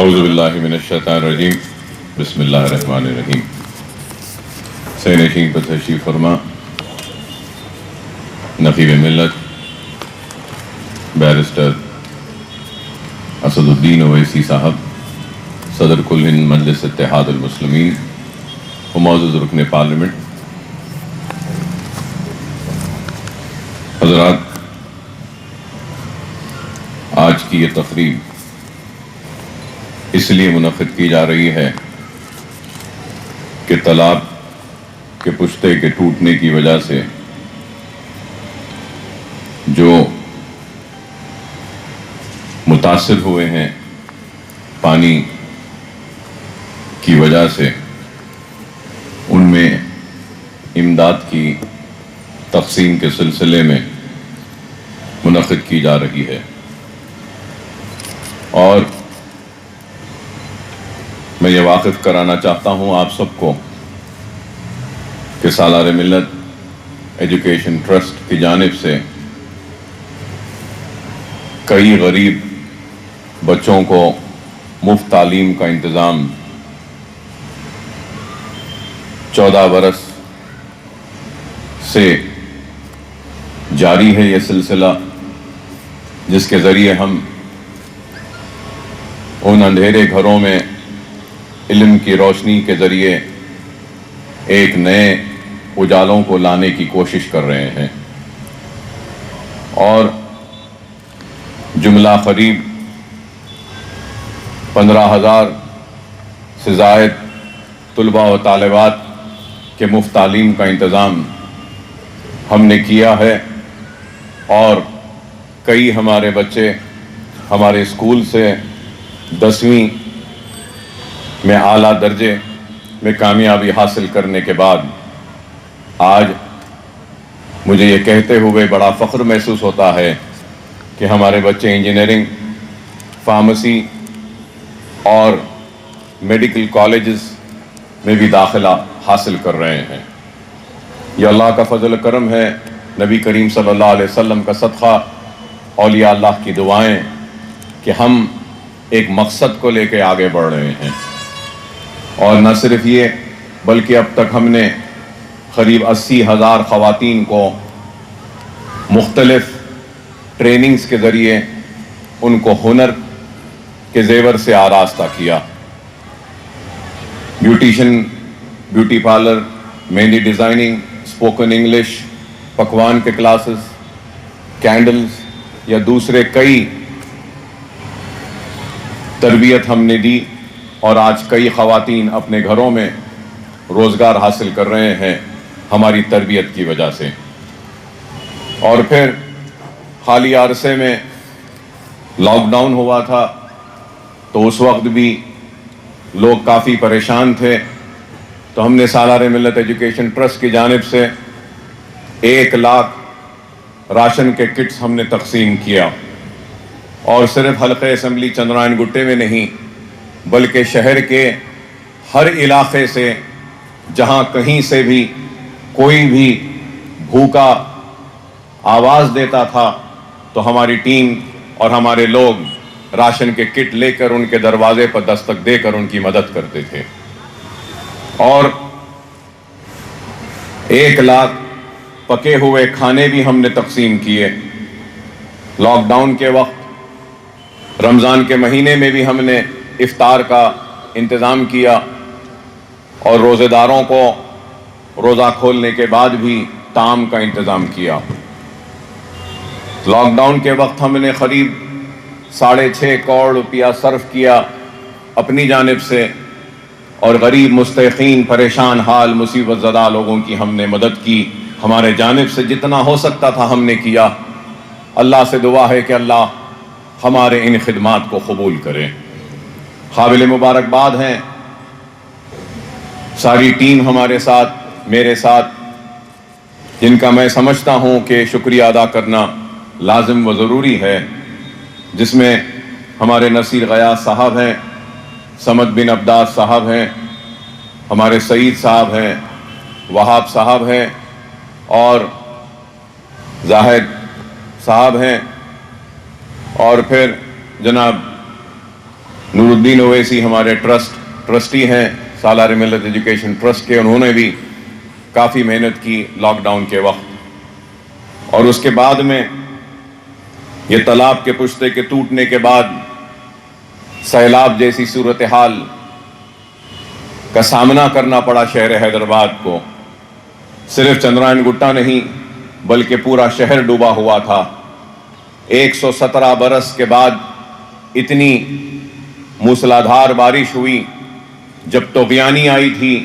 اعوذ باللہ من الشیطان الرجیم بسم اللہ الرحمن الرحیم۔ سینشین پر تشریف فرما نقیب ملت بیرسٹر اسد الدین اویسی صاحب، صدر کل ہند مجلس اتحاد المسلمین و معزز رکن پارلیمنٹ، حضرات، آج کی یہ تقریب اس لیے منعقد کی جا رہی ہے کہ تالاب کے پشتے کے ٹوٹنے کی وجہ سے جو متاثر ہوئے ہیں پانی کی وجہ سے، ان میں امداد کی تقسیم کے سلسلے میں منعقد کی جا رہی ہے۔ اور میں یہ واقف کرانا چاہتا ہوں آپ سب کو کہ سالار ملت ایجوکیشن ٹرسٹ کی جانب سے کئی غریب بچوں کو مفت تعلیم کا انتظام 14 برس سے جاری ہے، یہ سلسلہ جس کے ذریعے ہم ان اندھیرے گھروں میں علم کی روشنی کے ذریعے ایک نئے اجالوں کو لانے کی کوشش کر رہے ہیں، اور جملہ قریب 15,000 سے زائد طلباء و طالبات کے مفت تعلیم کا انتظام ہم نے کیا ہے، اور کئی ہمارے بچے ہمارے اسکول سے 10ویں میں اعلیٰ درجے میں کامیابی حاصل کرنے کے بعد آج مجھے یہ کہتے ہوئے بڑا فخر محسوس ہوتا ہے کہ ہمارے بچے انجینئرنگ، فارمیسی اور میڈیکل کالجز میں بھی داخلہ حاصل کر رہے ہیں۔ یہ اللہ کا فضل و کرم ہے، نبی کریم صلی اللہ علیہ وسلم کا صدقہ، اولیاء اللہ کی دعائیں کہ ہم ایک مقصد کو لے کے آگے بڑھ رہے ہیں۔ اور نہ صرف یہ بلکہ اب تک ہم نے قریب 80,000 خواتین کو مختلف ٹریننگز کے ذریعے ان کو ہنر کے زیور سے آراستہ کیا۔ بیوٹیشن، بیوٹی پارلر، مہندی ڈیزائننگ، اسپوکن انگلش، پکوان کے کلاسز، کینڈلز یا دوسرے کئی تربیت ہم نے دی، اور آج کئی خواتین اپنے گھروں میں روزگار حاصل کر رہے ہیں ہماری تربیت کی وجہ سے۔ اور پھر حالیہ عرصے میں لاک ڈاؤن ہوا تھا، تو اس وقت بھی لوگ کافی پریشان تھے، تو ہم نے سالار ملت ایجوکیشن ٹرسٹ کی جانب سے 1 لاکھ راشن کے کٹس ہم نے تقسیم کیا، اور صرف حلقہ اسمبلی چندرائن گٹے میں نہیں بلکہ شہر کے ہر علاقے سے جہاں کہیں سے بھی کوئی بھی بھوکا آواز دیتا تھا تو ہماری ٹیم اور ہمارے لوگ راشن کے کٹ لے کر ان کے دروازے پر دستک دے کر ان کی مدد کرتے تھے۔ اور 1 لاکھ پکے ہوئے کھانے بھی ہم نے تقسیم کیے۔ لاک ڈاؤن کے وقت رمضان کے مہینے میں بھی ہم نے افطار کا انتظام کیا، اور روزے داروں کو روزہ کھولنے کے بعد بھی طعام کا انتظام کیا۔ لاک ڈاؤن کے وقت ہم نے قریب 6.5 کروڑ روپیہ صرف کیا اپنی جانب سے، اور غریب، مستحقین، پریشان حال، مصیبت زدہ لوگوں کی ہم نے مدد کی۔ ہمارے جانب سے جتنا ہو سکتا تھا ہم نے کیا۔ اللہ سے دعا ہے کہ اللہ ہمارے ان خدمات کو قبول کرے۔ قابل مبارکباد ہیں ساری ٹیم ہمارے ساتھ، میرے ساتھ، جن کا میں سمجھتا ہوں کہ شکریہ ادا کرنا لازم و ضروری ہے، جس میں ہمارے نصیر غیاث صاحب ہیں، صمد بن عبداس صاحب ہیں، ہمارے سعید صاحب ہیں، وہاب صاحب ہیں، اور زاہد صاحب ہیں، اور پھر جناب نور الدین اویسی ہمارے ٹرسٹی ہیں سالار ملت ایجوکیشن ٹرسٹ کے، انہوں نے بھی کافی محنت کی لاک ڈاؤن کے وقت، اور اس کے بعد میں یہ تالاب کے پشتے کے ٹوٹنے کے بعد سیلاب جیسی صورتحال کا سامنا کرنا پڑا شہر حیدرآباد کو۔ صرف چندرائن گٹا نہیں بلکہ پورا شہر ڈوبا ہوا تھا۔ 117 برس کے بعد اتنی موسلادھار بارش ہوئی۔ جب طغیانی آئی تھی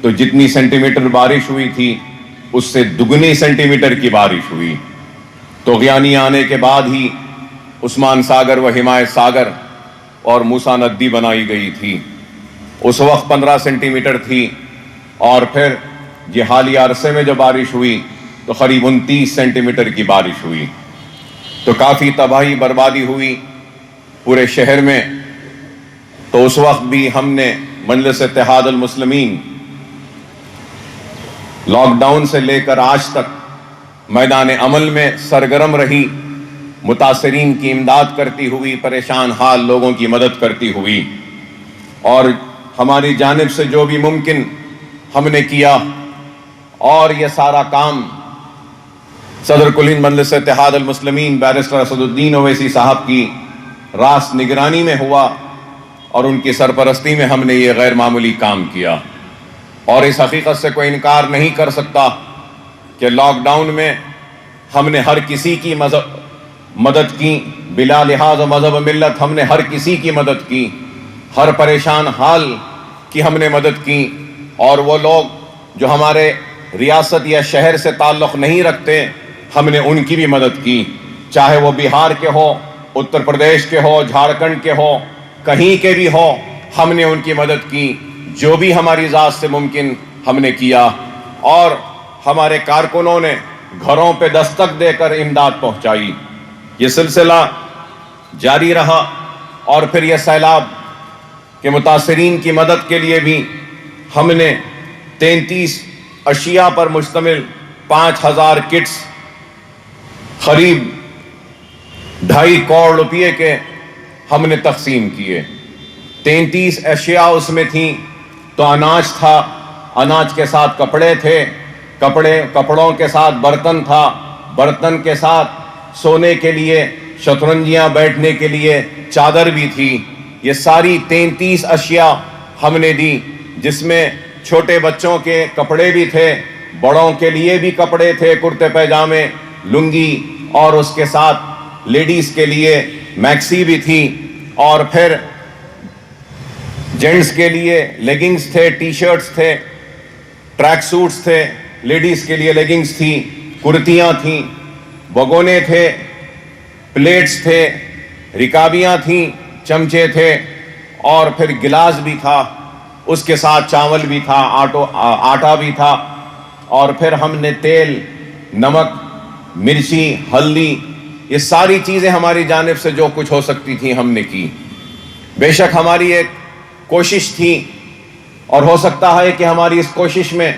تو جتنی سینٹی میٹر بارش ہوئی تھی اس سے دگنی سینٹی میٹر کی بارش ہوئی۔ طغیانی آنے کے بعد ہی عثمان ساگر و حمایت ساگر اور موسیٰ ندی بنائی گئی تھی۔ اس وقت 15 سینٹی میٹر تھی، اور پھر یہ حالیہ عرصے میں جو بارش ہوئی تو قریب 29 سینٹی میٹر کی بارش ہوئی۔ تو کافی تباہی بربادی ہوئی پورے شہر میں۔ تو اس وقت بھی ہم نے مجلس اتحاد المسلمین لاک ڈاؤن سے لے کر آج تک میدان عمل میں سرگرم رہی، متاثرین کی امداد کرتی ہوئی، پریشان حال لوگوں کی مدد کرتی ہوئی، اور ہماری جانب سے جو بھی ممکن ہم نے کیا۔ اور یہ سارا کام صدر کل ہند مجلس اتحاد المسلمین بیرسٹر اسد الدین اویسی صاحب کی راست نگرانی میں ہوا، اور ان کی سرپرستی میں ہم نے یہ غیر معمولی کام کیا۔ اور اس حقیقت سے کوئی انکار نہیں کر سکتا کہ لاک ڈاؤن میں ہم نے ہر کسی کی مدد کی، بلا لحاظ مذہب و ملت ہم نے ہر کسی کی مدد کی، ہر پریشان حال کی ہم نے مدد کی۔ اور وہ لوگ جو ہمارے ریاست یا شہر سے تعلق نہیں رکھتے ہم نے ان کی بھی مدد کی، چاہے وہ بہار کے ہو، اتر پردیش کے ہو، جھارکھنڈ کے ہو، کہیں کے بھی ہو، ہم نے ان کی مدد کی۔ جو بھی ہماری ذات سے ممکن ہم نے کیا، اور ہمارے کارکنوں نے گھروں پہ دستک دے کر امداد پہنچائی۔ یہ سلسلہ جاری رہا، اور پھر یہ سیلاب کے متاثرین کی مدد کے لیے بھی ہم نے 33 اشیاء پر مشتمل 5000 کٹس قریب 2.5 کروڑ روپے کے ہم نے تقسیم کیے۔ 33 اشیاء اس میں تھیں، تو اناج تھا، اناج کے ساتھ کپڑے تھے، کپڑوں کے ساتھ برتن تھا، برتن کے ساتھ سونے کے لیے شطرنجیاں بیٹھنے کے لیے چادر بھی تھی۔ یہ ساری 33 اشیاء ہم نے دی، جس میں چھوٹے بچوں کے کپڑے بھی تھے، بڑوں کے لیے بھی کپڑے تھے، کرتے پیجامے، لنگی، اور اس کے ساتھ لیڈیز کے لیے میکسی بھی تھی، اور پھر جینٹس کے لیے لیگنگز تھے، ٹی شرٹس تھے، ٹریک سوٹس تھے، لیڈیز کے لیے لیگنگز تھی، کرتیاں تھیں، بگونے تھے، پلیٹس تھے، رکابیاں تھیں، چمچے تھے، اور پھر گلاس بھی تھا، اس کے ساتھ چاول بھی تھا، آٹا بھی تھا، اور پھر ہم نے تیل، نمک، مرچی، ہلدی، یہ ساری چیزیں ہماری جانب سے جو کچھ ہو سکتی تھیں ہم نے کی۔ بے شک ہماری ایک کوشش تھی، اور ہو سکتا ہے کہ ہماری اس کوشش میں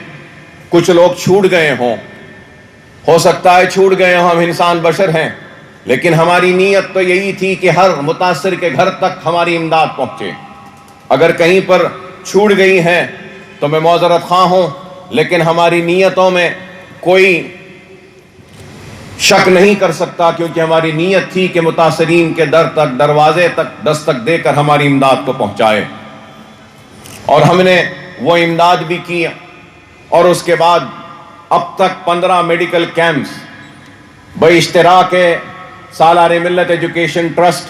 کچھ لوگ چھوٹ گئے ہوں، ہو سکتا ہے چھوٹ گئے ہوں، ہم انسان بشر ہیں، لیکن ہماری نیت تو یہی تھی کہ ہر متاثر کے گھر تک ہماری امداد پہنچے۔ اگر کہیں پر چھوٹ گئی ہیں تو میں معذرت خواہ ہوں، لیکن ہماری نیتوں میں کوئی شک نہیں کر سکتا، کیونکہ ہماری نیت تھی کہ متاثرین کے در تک، دروازے تک دستک دے کر ہماری امداد کو پہنچائے، اور ہم نے وہ امداد بھی کی۔ اور اس کے بعد اب تک 15 میڈیکل کیمپس باشتراک سالار ملت ایجوکیشن ٹرسٹ،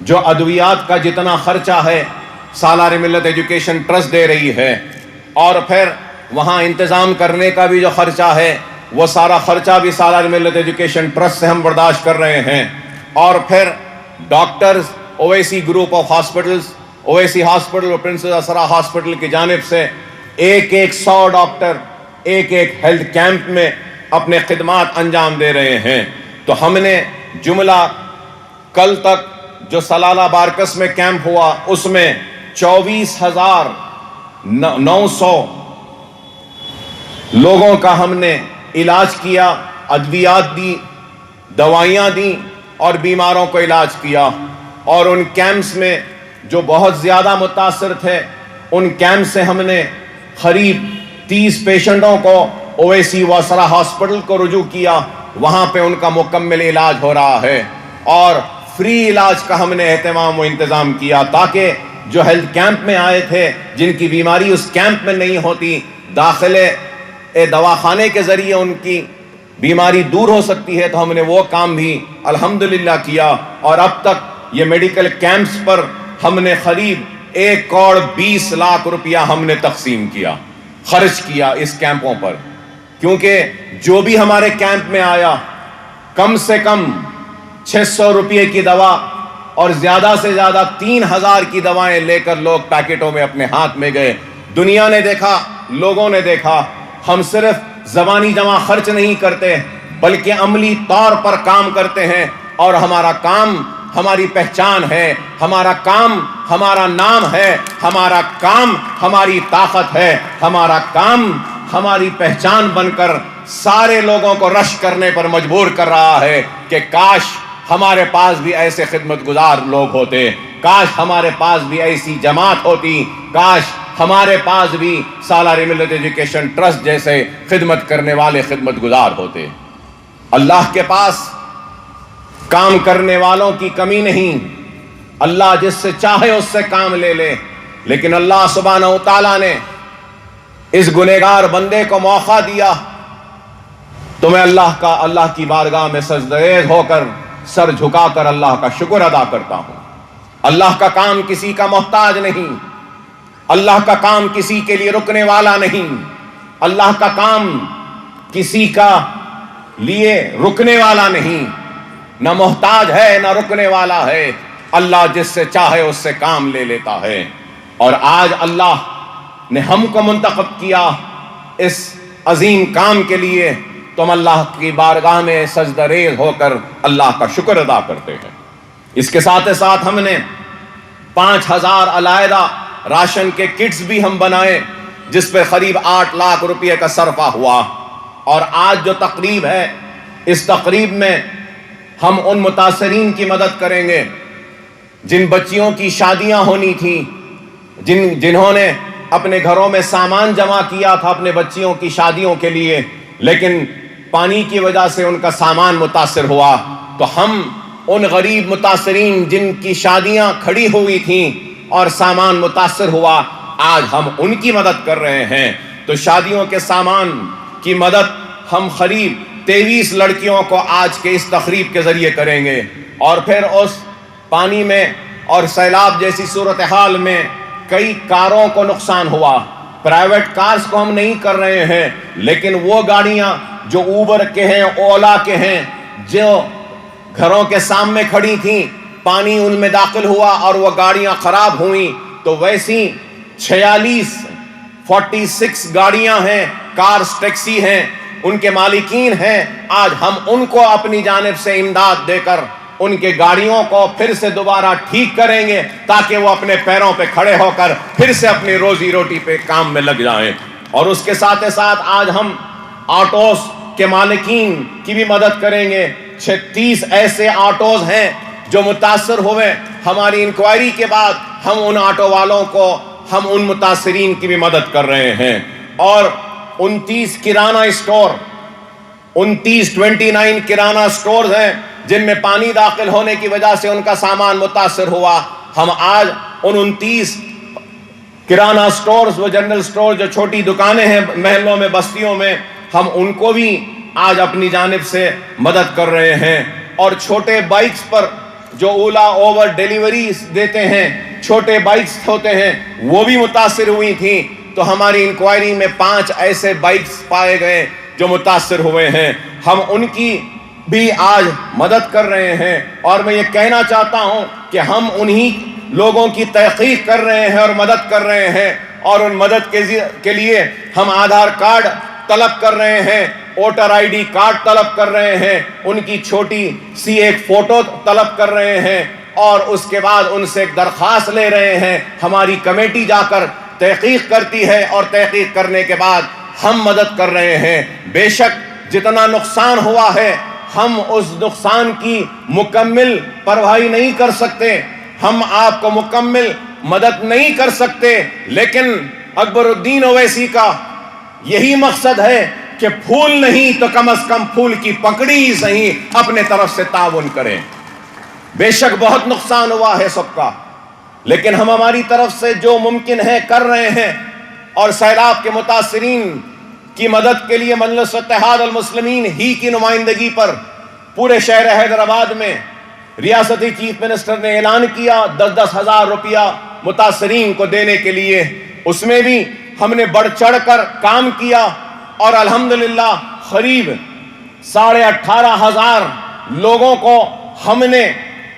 جو ادویات کا جتنا خرچہ ہے سالار ملت ایجوکیشن ٹرسٹ دے رہی ہے، اور پھر وہاں انتظام کرنے کا بھی جو خرچہ ہے وہ سارا خرچہ بھی سالار ملت ایجوکیشن ٹرسٹ سے ہم برداشت کر رہے ہیں۔ اور پھر doctors, Owaisi group of hospitals, Owaisi hospital اور پرنسز اسرا ہاسپٹل کی جانب سے 100 ڈاکٹر ایک ہیلتھ کیمپ میں اپنے خدمات انجام دے رہے ہیں۔ تو ہم نے جملہ کل تک جو سلالہ بارکس میں کیمپ ہوا، اس میں 24,900 لوگوں کا ہم نے علاج کیا، ادویات دی، دوائیاں دیں، اور بیماروں کو علاج کیا۔ اور ان کیمپس میں جو بہت زیادہ متاثر تھے، ان کیمپ سے ہم نے قریب 30 پیشنٹوں کو اویسی واسرا ہاسپٹل کو رجوع کیا، وہاں پہ ان کا مکمل علاج ہو رہا ہے، اور فری علاج کا ہم نے اہتمام و انتظام کیا تاکہ جو ہیلتھ کیمپ میں آئے تھے، جن کی بیماری اس کیمپ میں نہیں ہوتی، داخلے دواخانے کے ذریعے ان کی بیماری دور ہو سکتی ہے، تو ہم نے وہ کام بھی الحمدللہ کیا، اور اب تک یہ میڈیکل کیمپس پر ہم نے قریب 1,20,00,000 روپیہ ہم نے تقسیم کیا، خرچ کیا اس کیمپوں پر، کیونکہ جو بھی ہمارے کیمپ میں آیا کم سے کم 600 روپے کی دوا اور زیادہ سے زیادہ 3,000 کی دوائیں لے کر لوگ پیکٹوں میں اپنے ہاتھ میں گئے۔ دنیا نے دیکھا، لوگوں نے دیکھا، ہم صرف زبانی جمع خرچ نہیں کرتے بلکہ عملی طور پر کام کرتے ہیں، اور ہمارا کام ہماری پہچان ہے، ہمارا کام ہمارا نام ہے، ہمارا کام ہماری طاقت ہے، ہمارا کام ہماری پہچان بن کر سارے لوگوں کو رشک کرنے پر مجبور کر رہا ہے کہ کاش ہمارے پاس بھی ایسے خدمت گزار لوگ ہوتے، کاش ہمارے پاس بھی ایسی جماعت ہوتی، کاش ہمارے پاس بھی سالار ملت ایجوکیشن ٹرسٹ جیسے خدمت کرنے والے خدمت گزار ہوتے۔ اللہ کے پاس کام کرنے والوں کی کمی نہیں، اللہ جس سے چاہے اس سے کام لے لے، لیکن اللہ سبحانہ و تعالیٰ نے اس گنہگار بندے کو موقع دیا، تو میں اللہ کی بارگاہ میں سجدریز ہو کر سر جھکا کر اللہ کا شکر ادا کرتا ہوں۔ اللہ کا کام کسی کا محتاج نہیں، اللہ کا کام کسی کے لیے رکنے والا نہیں، اللہ کا کام کسی کا لیے رکنے والا نہیں، نہ محتاج ہے نہ رکنے والا ہے، اللہ جس سے چاہے اس سے کام لے لیتا ہے۔ اور آج اللہ نے ہم کو منتخب کیا اس عظیم کام کے لیے، تو ہم اللہ کی بارگاہ میں سجدہ ریز ہو کر اللہ کا شکر ادا کرتے ہیں۔ اس کے ساتھ ساتھ ہم نے 5,000 علیحدہ راشن کے کٹس بھی ہم بنائے، جس پہ قریب 8 لاکھ روپے کا صرفہ ہوا، اور آج جو تقریب ہے، اس تقریب میں ہم ان متاثرین کی مدد کریں گے جن بچیوں کی شادیاں ہونی تھیں، جنہوں نے اپنے گھروں میں سامان جمع کیا تھا اپنے بچیوں کی شادیوں کے لیے، لیکن پانی کی وجہ سے ان کا سامان متاثر ہوا، تو ہم ان غریب متاثرین جن کی شادیاں کھڑی ہوئی تھیں اور سامان متاثر ہوا، آج ہم ان کی مدد کر رہے ہیں۔ تو شادیوں کے سامان کی مدد ہم قریب 23 لڑکیوں کو آج کے اس تقریب کے ذریعے کریں گے، اور پھر اس پانی میں اور سیلاب جیسی صورتحال میں کئی کاروں کو نقصان ہوا۔ پرائیویٹ کارز کو ہم نہیں کر رہے ہیں، لیکن وہ گاڑیاں جو اوبر کے ہیں، اولا کے ہیں، جو گھروں کے سامنے کھڑی تھیں، پانی ان میں داخل ہوا اور وہ گاڑیاں خراب ہوئیں، تو ویسی 46 گاڑیاں ہیں، کارز ٹیکسی ہیں، ان کے مالکین ہیں، آج ہم ان کو اپنی جانب سے امداد دے کر ان کے گاڑیوں کو پھر سے دوبارہ ٹھیک کریں گے، تاکہ وہ اپنے پیروں پہ کھڑے ہو کر پھر سے اپنی روزی روٹی پہ کام میں لگ جائیں۔ اور اس کے ساتھ ساتھ آج ہم آٹوز کے مالکین کی بھی مدد کریں گے۔ 36 ایسے آٹوز ہیں جو متاثر ہوئے، ہماری انکوائری کے بعد ہم ان آٹو والوں کو، ہم ان متاثرین کی بھی مدد کر رہے ہیں۔ اور 29 کرانہ اسٹور، 29 کرانہ اسٹورز ہیں جن میں پانی داخل ہونے کی وجہ سے ان کا سامان متاثر ہوا۔ ہم آج ان 29 کرانہ اسٹورز، وہ جنرل اسٹور جو چھوٹی دکانیں ہیں محلوں میں، بستیوں میں، ہم ان کو بھی آج اپنی جانب سے مدد کر رہے ہیں۔ اور چھوٹے بائکس پر جو اولا اوور ڈیلیوریز دیتے ہیں، چھوٹے بائکس ہوتے ہیں، وہ بھی متاثر ہوئی تھیں، تو ہماری انکوائری میں 5 ایسے بائکس پائے گئے جو متاثر ہوئے ہیں، ہم ان کی بھی آج مدد کر رہے ہیں۔ اور میں یہ کہنا چاہتا ہوں کہ ہم انہی لوگوں کی تحقیق کر رہے ہیں اور مدد کر رہے ہیں، اور ان مدد کے لیے ہم آدھار کارڈ طلب کر رہے ہیں، ووٹر آئی ڈی کارڈ طلب کر رہے ہیں، ان کی چھوٹی سی ایک فوٹو طلب کر رہے ہیں، اور اس کے بعد ان سے ایک درخواست لے رہے ہیں۔ ہماری کمیٹی جا کر تحقیق کرتی ہے، اور تحقیق کرنے کے بعد ہم مدد کر رہے ہیں۔ بے شک جتنا نقصان ہوا ہے، ہم اس نقصان کی مکمل بھرپائی نہیں کر سکتے، ہم آپ کو مکمل مدد نہیں کر سکتے، لیکن اکبر الدین اویسی کا یہی مقصد ہے کہ پھول نہیں تو کم از کم پھول کی پکڑی ہی صحیح اپنے طرف سے تعاون کریں۔ بے شک بہت نقصان ہوا ہے سب کا، لیکن ہم ہماری طرف سے جو ممکن ہے کر رہے ہیں، اور سیلاب کے متاثرین کی مدد کے لیے مجلس اتحاد المسلمین ہی کی نمائندگی پر پورے شہر حیدرآباد میں ریاستی چیف منسٹر نے اعلان کیا 10-10 ہزار روپیہ متاثرین کو دینے کے لیے۔ اس میں بھی ہم نے بڑھ چڑھ کر کام کیا، اور الحمدللہ قریب 18,500 لوگوں کو ہم نے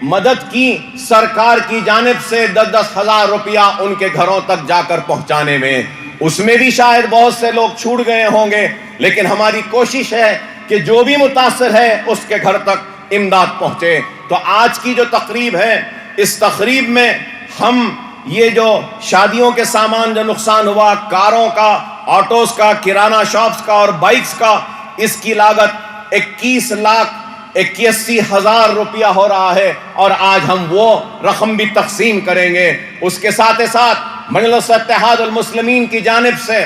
مدد کی سرکار کی جانب سے 10-10 ہزار روپیہ ان کے گھروں تک جا کر پہنچانے میں۔ اس میں بھی شاید بہت سے لوگ چھوٹ گئے ہوں گے، لیکن ہماری کوشش ہے کہ جو بھی متاثر ہے اس کے گھر تک امداد پہنچے۔ تو آج کی جو تقریب ہے، اس تقریب میں ہم یہ جو شادیوں کے سامان جو نقصان ہوا، کاروں کا، آٹوز کا، کرانہ شاپس کا اور بائکس کا، اس کی لاگت 21,81,000 روپیہ ہو رہا ہے، اور آج ہم وہ رقم بھی تقسیم کریں گے۔ اس کے ساتھ ساتھ مجلس اتحاد المسلمین کی جانب سے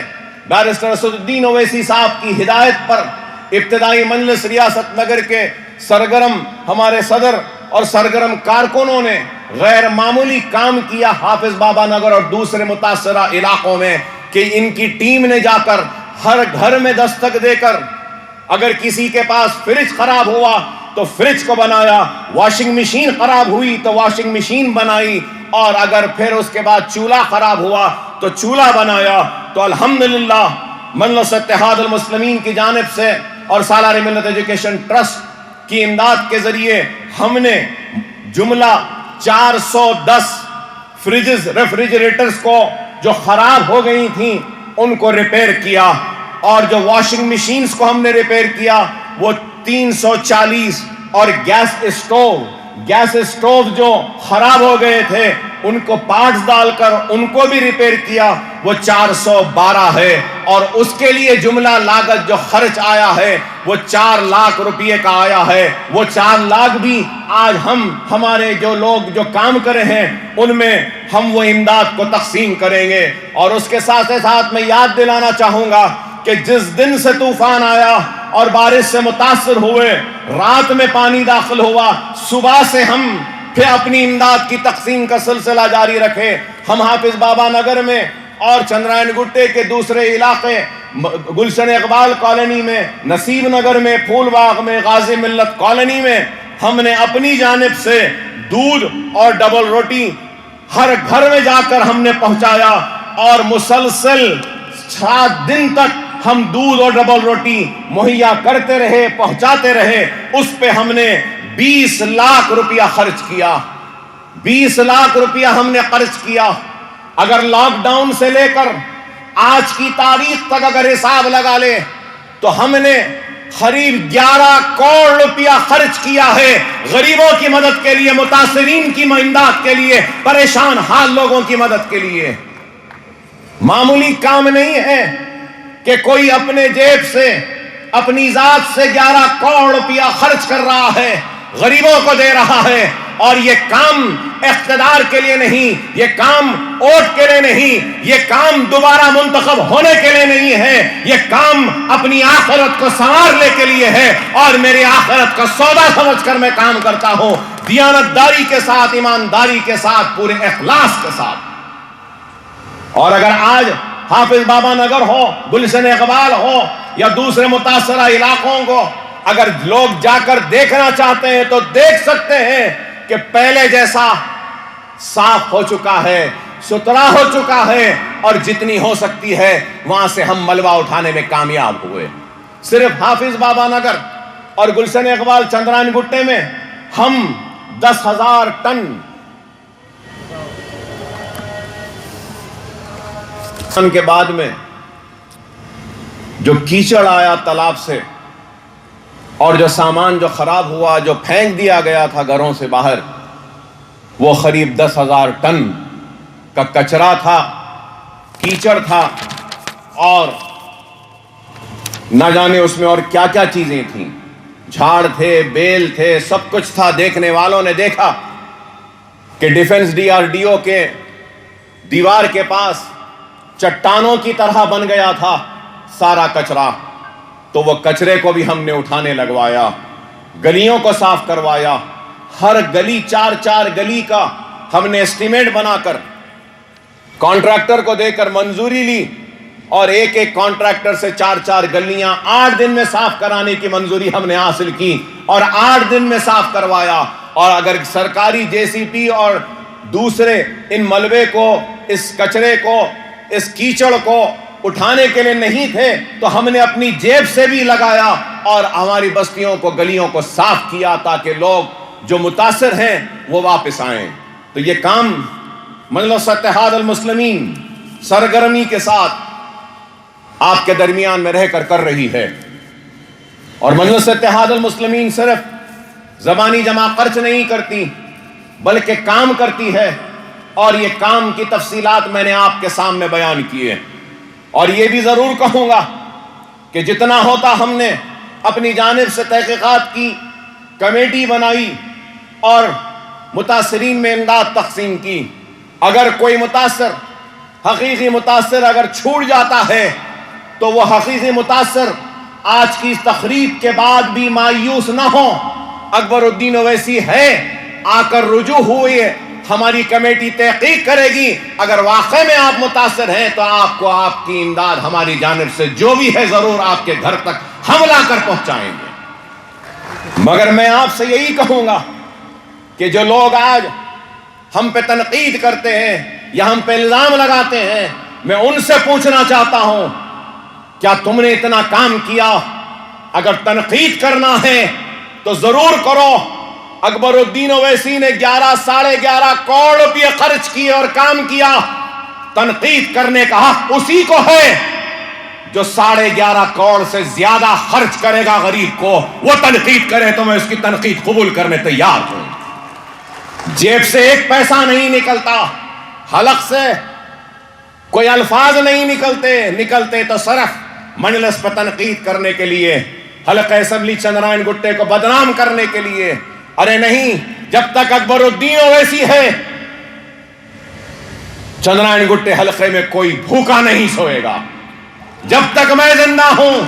بیرسٹر اسد الدین اویسی صاحب کی ہدایت پر ابتدائی مجلس ریاست نگر کے سرگرم ہمارے صدر اور سرگرم کارکنوں نے غیر معمولی کام کیا حافظ بابا نگر اور دوسرے متاثرہ علاقوں میں، کہ ان کی ٹیم نے جا کر ہر گھر میں دستک دے کر، اگر کسی کے پاس فریج خراب ہوا تو فریج کو بنایا، واشنگ مشین خراب ہوئی تو واشنگ مشین بنائی، اور اگر پھر اس کے بعد چولہا خراب ہوا تو چولہا بنایا۔ تو الحمدللہ مجلس اتحاد المسلمین کی جانب سے اور سالار ملت ایجوکیشن ٹرسٹ کی امداد کے ذریعے ہم نے جملہ 410 فریجز ریفریجریٹرز کو جو خراب ہو گئی تھیں ان کو ریپیئر کیا، اور جو واشنگ مشینز کو ہم نے ریپیئر کیا وہ 340، اور گیس اسٹوو جو خراب ہو گئے تھے ان کو پارٹس ڈال کر ان کو بھی ریپیئر کیا، وہ 412 ہے، اور اس کے لیے جملہ لاگت جو خرچ آیا ہے وہ 4 لاکھ روپیے کا آیا ہے۔ وہ 4 لاکھ بھی آج ہمارے جو لوگ جو کام کرے ہیں ان میں ہم وہ امداد کو تقسیم کریں گے۔ اور اس کے ساتھ ساتھ میں یاد دلانا چاہوں گا کہ جس دن سے طوفان آیا اور بارش سے متاثر ہوئے، رات میں پانی داخل ہوا، صبح سے ہم پھر اپنی امداد کی تقسیم کا سلسلہ جاری رکھے۔ ہم حافظ بابا نگر میں اور چندرائن گٹے کے دوسرے علاقے، گلشن اقبال کالونی میں، نصیب نگر میں، پھول باغ میں، غازی ملت کالونی میں ہم نے اپنی جانب سے دودھ اور ڈبل روٹی ہر گھر میں جا کر ہم نے پہنچایا، اور مسلسل 7 دن تک ہم دودھ اور ڈبل روٹی مہیا کرتے رہے، پہنچاتے رہے۔ اس پہ ہم نے 20 لاکھ روپیہ خرچ کیا، 20 لاکھ روپیہ ہم نے خرچ کیا۔ اگر لاک ڈاؤن سے لے کر آج کی تاریخ تک اگر حساب لگا لے تو ہم نے قریب 11 کروڑ روپیہ خرچ کیا ہے غریبوں کی مدد کے لیے، متاثرین کی امداد کے لیے، پریشان حال لوگوں کی مدد کے لیے۔ معمولی کام نہیں ہے کہ کوئی اپنے جیب سے، اپنی ذات سے 11 کروڑ روپیہ خرچ کر رہا ہے، غریبوں کو دے رہا ہے، اور یہ کام اقتدار کے لیے نہیں، یہ کام ووٹ کے لیے نہیں، یہ کام دوبارہ منتخب ہونے کے لیے نہیں ہے، یہ کام اپنی آخرت کو سنوارنے کے لیے ہے، اور میری آخرت کا سودا سمجھ کر میں کام کرتا ہوں، دیانتداری کے ساتھ، ایمانداری کے ساتھ، پورے اخلاص کے ساتھ۔ اور اگر آج حافظ بابا نگر ہو، گلشن اقبال ہو یا دوسرے متاثرہ علاقوں کو اگر لوگ جا کر دیکھنا چاہتے ہیں تو دیکھ سکتے ہیں کہ پہلے جیسا صاف ہو چکا ہے، ستھرا ہو چکا ہے، اور جتنی ہو سکتی ہے وہاں سے ہم ملبہ اٹھانے میں کامیاب ہوئے۔ صرف حافظ بابا نگر اور گلشن اقبال چندرائن گٹے میں ہم 10,000 ٹن کے بعد میں جو کیچڑ آیا تالاب سے، اور جو سامان جو خراب ہوا، جو پھینک دیا گیا تھا گھروں سے باہر، وہ قریب 10,000 ٹن کا کچرا تھا، کیچڑ تھا، اور نہ جانے اس میں اور کیا کیا چیزیں تھیں، جھاڑ تھے، بیل تھے، سب کچھ تھا۔ دیکھنے والوں نے دیکھا کہ ڈیفنس DRDO کے دیوار کے پاس چٹانوں کی طرح بن گیا تھا سارا کچرا، تو وہ کچرے کو بھی ہم نے اٹھانے لگوایا، گلیوں کو صاف کروایا، ہر گلی 4 گلی کا ہم نے اسٹیمیٹ بنا کر کانٹریکٹر کو دے کر منظوری لی، اور ایک کانٹریکٹر سے 4 گلیاں 8 دن میں صاف کرانے کی منظوری ہم نے حاصل کی، اور 8 دن میں صاف کروایا۔ اور اگر سرکاری JCP اور دوسرے ان ملبے کو، اس کچرے کو، اس کیچڑ کو اٹھانے کے لیے نہیں تھے تو ہم نے اپنی جیب سے بھی لگایا اور ہماری بستیوں کو، گلیوں کو صاف کیا تاکہ لوگ جو متاثر ہیں وہ واپس آئیں۔ تو یہ کام مجلس اتحاد المسلمین سرگرمی کے ساتھ آپ کے درمیان میں رہ کر رہی ہے، اور مجلس اتحاد المسلمین صرف زبانی جمع خرچ نہیں کرتی بلکہ کام کرتی ہے، اور یہ کام کی تفصیلات میں نے آپ کے سامنے بیان کیے، اور یہ بھی ضرور کہوں گا کہ جتنا ہوتا ہم نے اپنی جانب سے تحقیقات کی، کمیٹی بنائی اور متاثرین میں امداد تقسیم کی۔ اگر کوئی متاثر، حقیقی متاثر اگر چھوٹ جاتا ہے تو وہ حقیقی متاثر آج کی اس تقریب کے بعد بھی مایوس نہ ہو۔ اکبر الدین اویسی ہے، آ کر رجوع ہوئے، ہماری کمیٹی تحقیق کرے گی، اگر واقعی میں آپ متاثر ہیں تو آپ کو آپ کی امداد ہماری جانب سے جو بھی ہے ضرور آپ کے گھر تک ہم لا کر پہنچائیں گے۔ مگر میں آپ سے یہی کہوں گا کہ جو لوگ آج ہم پہ تنقید کرتے ہیں یا ہم پہ الزام لگاتے ہیں، میں ان سے پوچھنا چاہتا ہوں کیا تم نے اتنا کام کیا؟ اگر تنقید کرنا ہے تو ضرور کرو۔ اکبر الدین اویسی نے 11.5 کروڑ روپے خرچ کیے اور کام کیا۔ تنقید کرنے کا حق اسی کو ہے جو 11.5 کروڑ سے زیادہ خرچ کرے گا غریب کو، وہ تنقید کرے تو میں اس کی تنقید قبول کرنے تیار ہوں۔ جیب سے 1 پیسہ نہیں نکلتا، حلق سے کوئی الفاظ نہیں نکلتے تو صرف مجلس پر تنقید کرنے کے لیے، حلقہ اسمبلی چندرائن گٹے کو بدنام کرنے کے لیے۔ ارے نہیں، جب تک اکبر الدین اویسی ہے چندرائن گٹے حلقے میں کوئی بھوکا نہیں سوئے گا۔ جب تک میں زندہ ہوں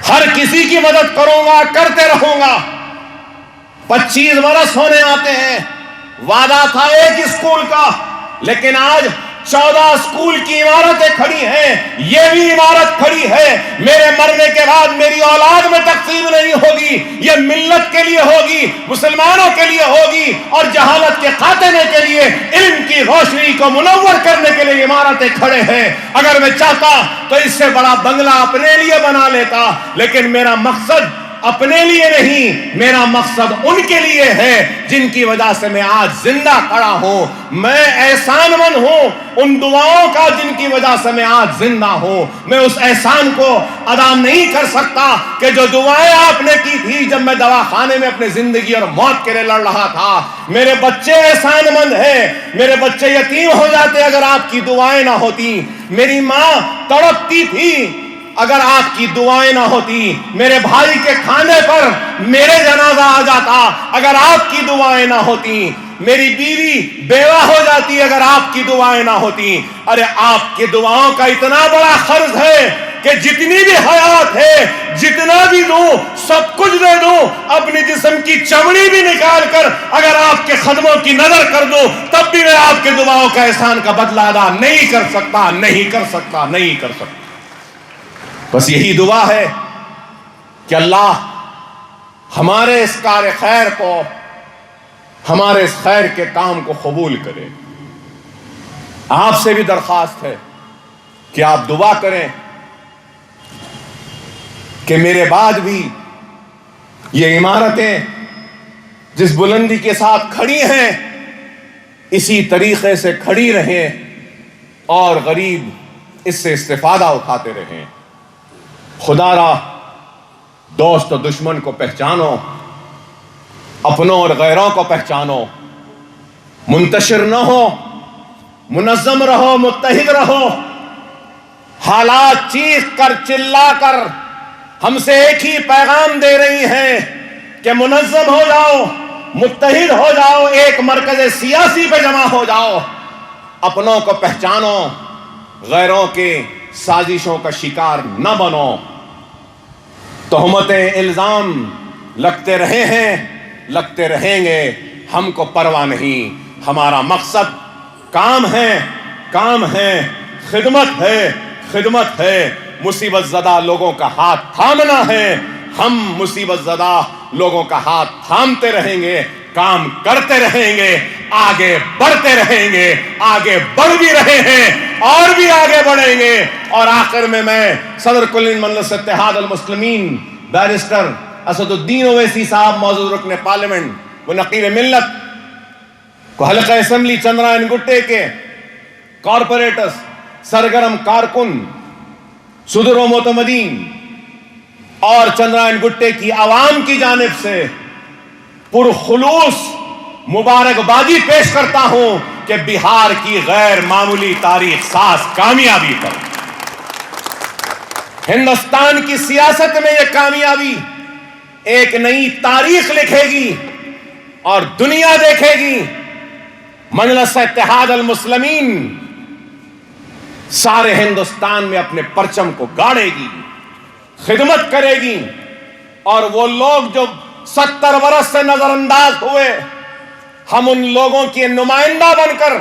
ہر کسی کی مدد کروں گا، کرتے رہوں گا۔ 25 برس ہونے آتے ہیں، وعدہ تھا ایک اسکول کا، لیکن آج 14 اسکول کی عمارتیں کھڑی ہیں۔ یہ بھی عمارت کھڑی ہے، میرے مرنے کے بعد میری اولاد میں تقسیم نہیں ہوگی، یہ ملت کے لیے ہوگی، مسلمانوں کے لیے ہوگی، اور جہالت کے خاتمے کے لیے، علم کی روشنی کو منور کرنے کے لیے عمارتیں کھڑے ہیں۔ اگر میں چاہتا تو اس سے بڑا بنگلہ اپنے لیے بنا لیتا، لیکن میرا مقصد اپنے لیے نہیں، میرا مقصد ان کے لیے ہے جن کی وجہ سے میں آج زندہ کھڑا ہوں۔ میں احسان مند ہوں ان دعاؤں کا جن کی وجہ سے میں آج زندہ ہوں۔ میں اس احسان کو ادا نہیں کر سکتا کہ جو دعائیں آپ نے کی تھی جب میں دواخانے میں اپنی زندگی اور موت کے لیے لڑ رہا تھا۔ میرے بچے احسان مند ہیں، میرے بچے یتیم ہو جاتے اگر آپ کی دعائیں نہ ہوتی۔ میری ماں تڑپتی تھی اگر آپ کی دعائیں نہ ہوتی۔ میرے بھائی کے کھانے پر میرے جنازہ آ جاتا اگر آپ کی دعائیں نہ ہوتی۔ میری بیوی بیوہ ہو جاتی اگر آپ کی دعائیں نہ ہوتی۔ ارے آپ کی دعاؤں کا اتنا بڑا قرض ہے کہ جتنی بھی حیات ہے، جتنا بھی دوں، سب کچھ دے دوں، اپنی جسم کی چمڑی بھی نکال کر اگر آپ کے قدموں کی نظر کر دوں، تب بھی میں آپ کے دعاؤں کا احسان کا بدلہ ادا نہیں کر سکتا، نہیں کر سکتا، نہیں کر سکتا۔ بس یہی دعا ہے کہ اللہ ہمارے اس کار خیر کو، ہمارے اس خیر کے کام کو قبول کرے۔ آپ سے بھی درخواست ہے کہ آپ دعا کریں کہ میرے بعد بھی یہ عمارتیں جس بلندی کے ساتھ کھڑی ہیں اسی طریقے سے کھڑی رہیں اور غریب اس سے استفادہ اٹھاتے رہیں۔ خدا را دوست و دشمن کو پہچانو، اپنوں اور غیروں کو پہچانو، منتشر نہ ہو، منظم رہو، متحد رہو۔ حالات چیخ کر چلا کر ہم سے ایک ہی پیغام دے رہی ہیں کہ منظم ہو جاؤ، متحد ہو جاؤ، ایک مرکز سیاسی پہ جمع ہو جاؤ، اپنوں کو پہچانو، غیروں کے سازشوں کا شکار نہ بنو۔ تہمتیں، الزام لگتے رہے ہیں، لگتے رہیں گے، ہم کو پرواہ نہیں۔ ہمارا مقصد کام ہے، خدمت ہے، مصیبت زدہ لوگوں کا ہاتھ تھامنا ہے۔ ہم مصیبت زدہ لوگوں کا ہاتھ تھامتے رہیں گے، کام کرتے رہیں گے، آگے بڑھتے رہیں گے، آگے بڑھ بھی رہے ہیں اور بھی آگے بڑھیں گے۔ اور آخر میں صدر کل مجلس اتحاد المسلمین بیرسٹر اسد الدین اویسی صاحب، معزز رکن پارلیمنٹ و نقیب ملت کو حلقہ اسمبلی چندرائن گٹے کے کارپوریٹرز، سرگرم کارکن، صدر و معتمدین اور چندرائن گٹے کی عوام کی جانب سے پرخلوص مبارکبادی پیش کرتا ہوں کہ بہار کی غیر معمولی تاریخ ساز کامیابی پر ہندوستان کی سیاست میں یہ کامیابی ایک نئی تاریخ لکھے گی اور دنیا دیکھے گی۔ مجلس اتحاد المسلمین سارے ہندوستان میں اپنے پرچم کو گاڑے گی، خدمت کرے گی، اور وہ لوگ جو 70 برس سے نظر انداز ہوئے، ہم ان لوگوں کے نمائندہ بن کر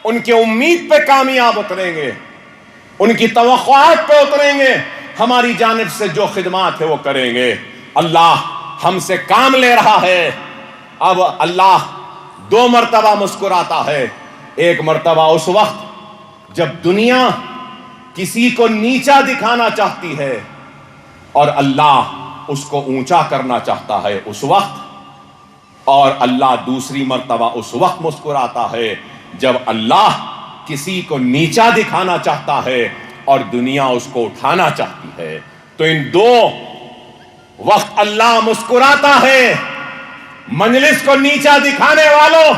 ان کی امید پہ کامیاب اتریں گے، ان کی توقعات پہ اتریں گے، ہماری جانب سے جو خدمات ہے وہ کریں گے۔ اللہ ہم سے کام لے رہا ہے۔ اب اللہ 2 مرتبہ مسکراتا ہے۔ ایک مرتبہ اس وقت جب دنیا کسی کو نیچا دکھانا چاہتی ہے اور اللہ اس کو اونچا کرنا چاہتا ہے اس وقت، اور اللہ دوسری مرتبہ اس وقت مسکراتا ہے جب اللہ کسی کو نیچا دکھانا چاہتا ہے اور دنیا اس کو اٹھانا چاہتی ہے۔ تو ان 2 وقت اللہ مسکراتا ہے۔ مجلس کو نیچا دکھانے والوں،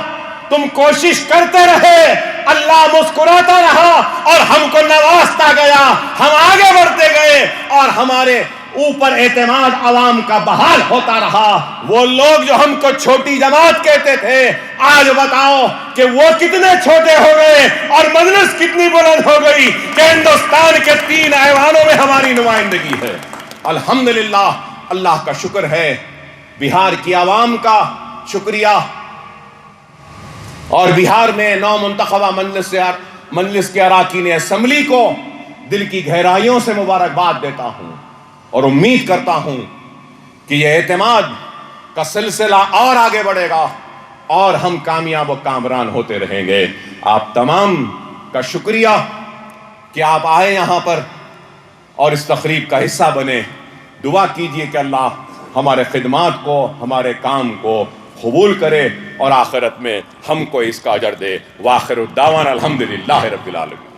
تم کوشش کرتے رہے، اللہ مسکراتا رہا اور ہم کو نوازتا گیا، ہم آگے بڑھتے گئے اور ہمارے اوپر اعتماد عوام کا بحال ہوتا رہا۔ وہ لوگ جو ہم کو چھوٹی جماعت کہتے تھے، آج بتاؤ کہ وہ کتنے چھوٹے ہو گئے اور مجلس کتنی بلند ہو گئی کہ ہندوستان کے 3 ایوانوں میں ہماری نمائندگی ہے۔ الحمدللہ، اللہ کا شکر ہے، بہار کی عوام کا شکریہ، اور بہار میں نو منتخبہ مجلس کے اراکین اسمبلی کو دل کی گہرائیوں سے مبارکباد دیتا ہوں اور امید کرتا ہوں کہ یہ اعتماد کا سلسلہ اور آگے بڑھے گا اور ہم کامیاب و کامران ہوتے رہیں گے۔ آپ تمام کا شکریہ کہ آپ آئے یہاں پر اور اس تقریب کا حصہ بنے۔ دعا کیجئے کہ اللہ ہمارے خدمات کو، ہمارے کام کو قبول کرے اور آخرت میں ہم کو اس کا اجر دے۔ وآخر الدعوانا الحمدللہ رب العالمین۔